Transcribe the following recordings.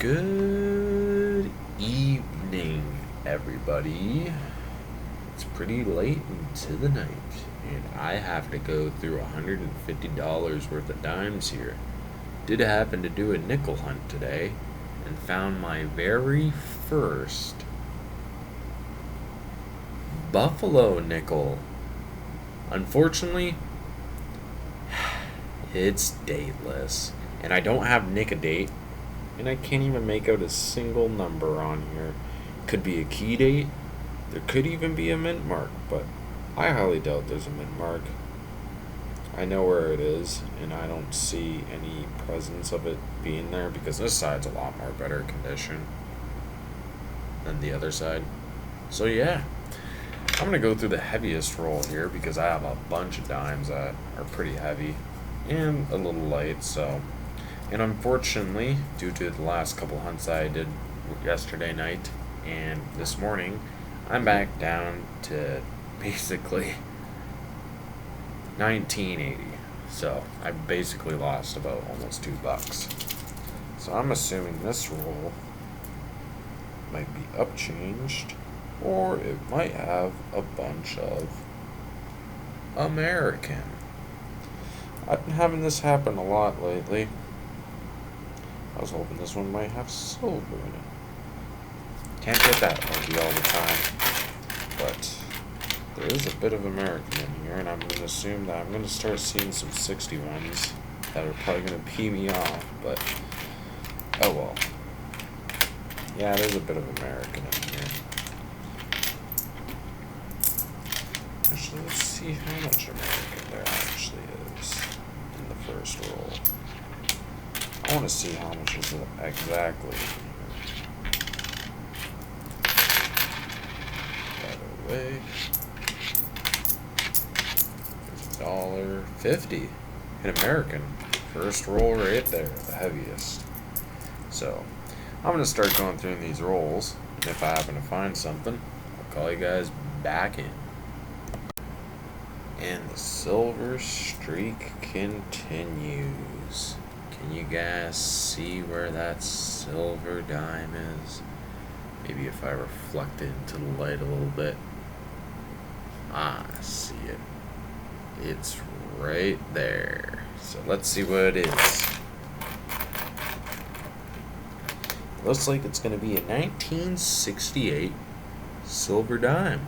Good evening, everybody. It's pretty late into the night, and I have to go through $150 worth of dimes here. Did happen to do a nickel hunt today and found my very first Buffalo nickel. Unfortunately, it's dateless, and I don't have Nicodate, and I can't even make out a single number on here. Could be a key date, there could even be a mint mark, but I highly doubt there's a mint mark. I know where it is, and I don't see any presence of it being there because this side's a lot more better condition than the other side. So yeah, I'm gonna go through the heaviest roll here because I have a bunch of dimes that are pretty heavy and a little light. So, and unfortunately, due to the last couple hunts I did yesterday night and this morning, I'm back down to basically 1980. So I basically lost about almost $2. So I'm assuming this roll might be upchanged, or it might have a bunch of American. I've been having this happen a lot lately. I was hoping this one might have silver in it. Can't get that lucky all the time, but there is a bit of American in here, and I'm going to assume that I'm going to start seeing some 61s that are probably going to pee me off, but oh well. Yeah, there's a bit of American in here. Actually, let's see how much American there actually is in the first roll. I want to see how much is it exactly in here. By the way, there's $1.50 in American. First roll right there, the heaviest. So, I'm going to start going through these rolls, and if I happen to find something, I'll call you guys back in. And the silver streak continues. Can you guys see where that silver dime is? Maybe if I reflect it into the light a little bit. I see it. It's right there. So let's see what it is. Looks like it's going to be a 1968 silver dime.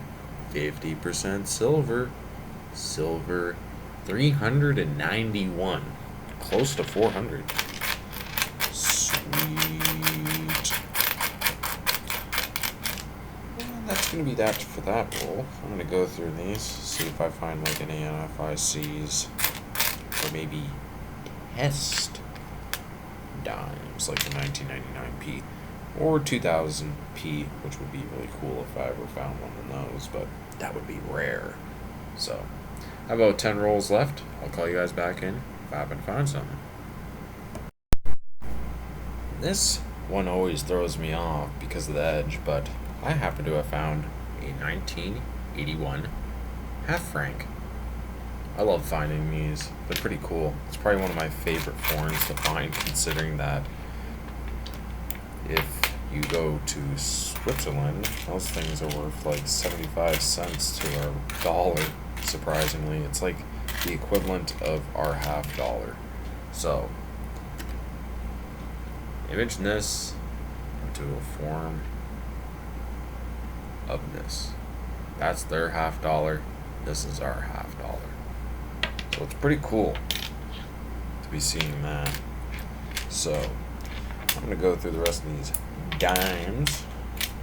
50% silver. Silver 391. Close to 400. Sweet. And that's going to be that for that roll. I'm going to go through these, see if I find like any NFICs or maybe test dimes like the 1999P or 2000P, which would be really cool if I ever found one of those, but that would be rare. So, I have about 10 rolls left. I'll call you guys back in if I happen to find something. This one always throws me off because of the edge, but I happen to have found a 1981 half franc. I love finding these. They're pretty cool. It's probably one of my favorite foreigns to find, considering that if you go to Switzerland, those things are worth like 75 cents to our dollar. Surprisingly, it's like the equivalent of our $half. So, image this into a form of this. That's their $half. This is our $half. So it's pretty cool to be seeing that. So, I'm going to go through the rest of these dimes,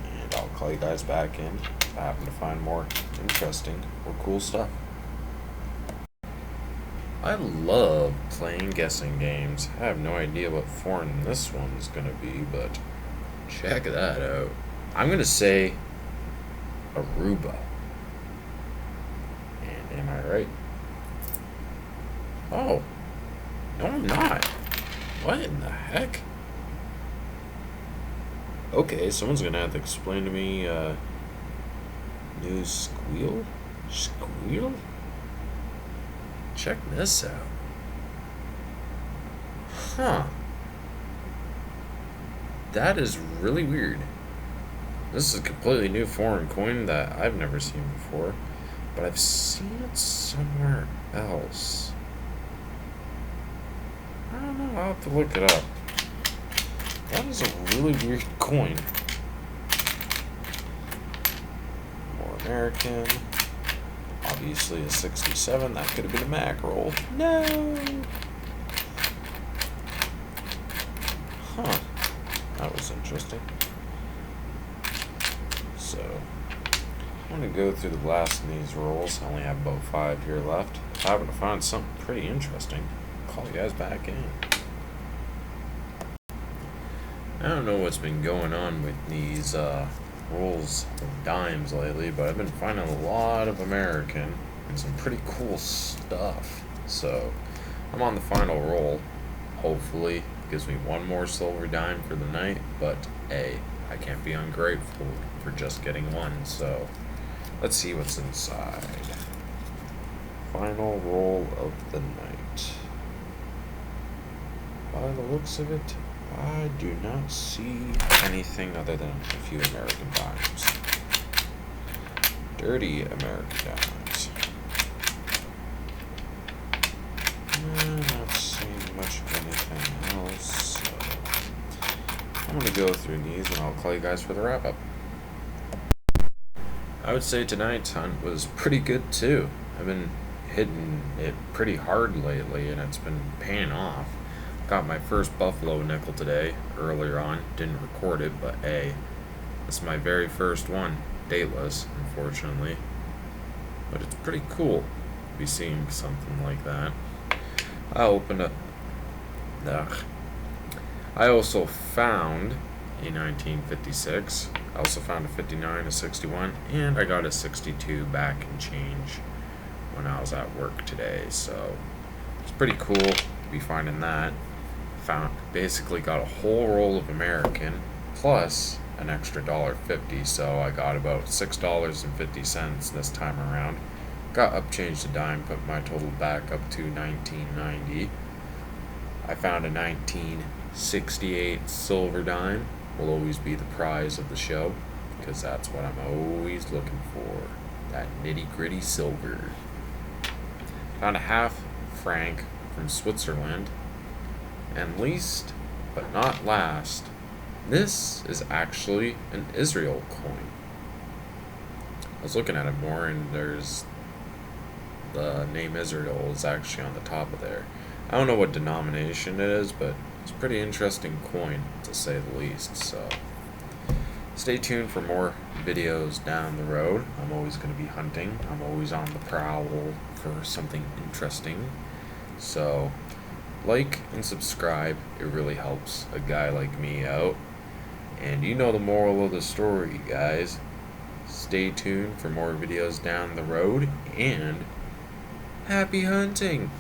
and I'll call you guys back in if I happen to find more interesting or cool stuff. I love playing guessing games. I have no idea what foreign this one's gonna be, but check that out. I'm gonna say Aruba. And am I right? Oh. No, I'm not. What in the heck? Okay, someone's gonna have to explain to me, new squeal? Squeal? Check this out. Huh. That is really weird. This is a completely new foreign coin that I've never seen before, but I've seen it somewhere else. I don't know, I'll have to look it up. That is a really weird coin. More American. Obviously a 67. That could have been a Mac roll. No! Huh. That was interesting. So, I'm going to go through the last of these rolls. I only have about 5 here left. If I happen to find something pretty interesting, I'll call you guys back in. I don't know what's been going on with these rolls of dimes lately, but I've been finding a lot of American and some pretty cool stuff. So, I'm on the final roll. Hopefully, it gives me one more silver dime for the night, but hey, I can't be ungrateful for just getting one, so let's see what's inside. Final roll of the night. By the looks of it, I do not see anything other than a few American dimes. Dirty American dimes. Not seeing much of anything else, so I'm going to go through these and I'll call you guys for the wrap up. I would say tonight's hunt was pretty good too. I've been hitting it pretty hard lately and it's been paying off. Got my first buffalo nickel today, earlier on. Didn't record it, but hey, this is my very first one. Dateless, unfortunately. But it's pretty cool to be seeing something like that. I opened up. I also found a 1956. I also found a 59, a 61, and I got a 62 back and change when I was at work today. So it's pretty cool to be finding that. Basically got a whole roll of American plus an extra $1.50, so I got about $6.50 this time around. Got up changed a dime, put my total back up to $19.90. I found a 1968 silver dime. Will always be the prize of the show because that's what I'm always looking for. That nitty gritty silver. Found a half franc from Switzerland. And least, but not last, this is actually an Israel coin. I was looking at it more, and there's the name Israel is actually on the top of there. I don't know what denomination it is, but it's a pretty interesting coin, to say the least. So, stay tuned for more videos down the road. I'm always going to be hunting. I'm always on the prowl for something interesting. So, like and subscribe. It really helps a guy like me out. And you know the moral of the story, guys. Stay tuned for more videos down the road, and happy hunting!